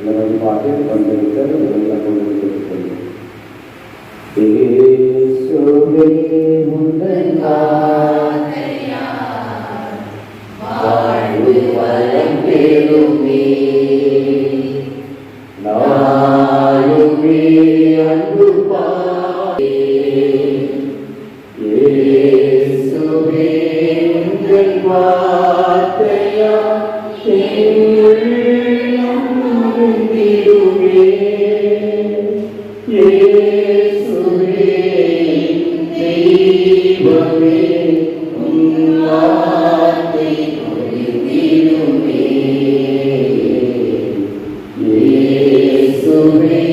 நமது பாட்டில் பங்கெடுத்த முதல் கொண்டிருக்கிறது. வாழ்வு வளம் பெறுமே நாளுமே அன்பு பாயே இயேசுவே உங்கள் வார்த்தையா உள்ளிடுமே இயேசுவே தெய்வமே உன் வார்த்தை பொழிந்திடுமே இயேசுவே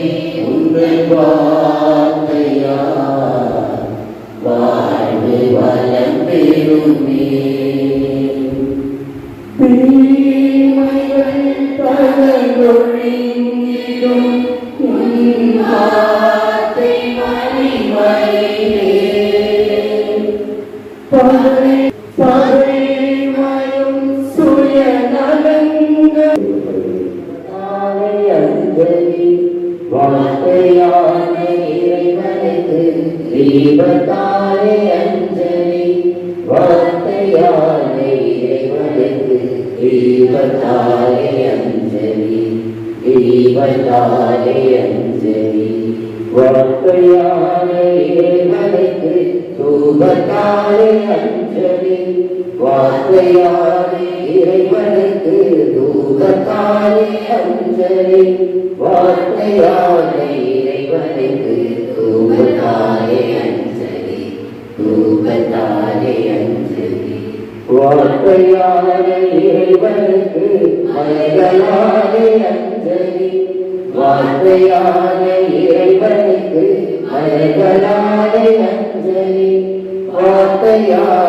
உங்கள் வார்த்தையா வாழ்வு வளம் பெறுமே தீமைகள் பலவொழிந்திடும் உன் வார்த்தை மணிமணியே பகைமையும் சுயநலங்கள் அஞ்சலி வார்த்தையான இறைவனுக்கு தீபத்தாலே அஞ்சலி வார்த்தையான இறைவனுக்கு தீபத்தாலே அஞ்சலி தீபத்தாலே அஞ்சலி வார்த்தையான இறைவனுக்கு தூபத்தாலே அஞ்சலி வார்த்தையான இறைவனுக்கு தூபத்தாலே அஞ்சலி வார்த்தையான இறைவனுக்கு தூபத்தாலே அஞ்சலி தூபத்தாலே அஞ்சலி வார்த்தையான இறைவனுக்கு மலர்களாலே அஞ்சலி வார்த்தையான இறைவனுக்கு மலர்களாலே அஞ்சலி வார்த்தையான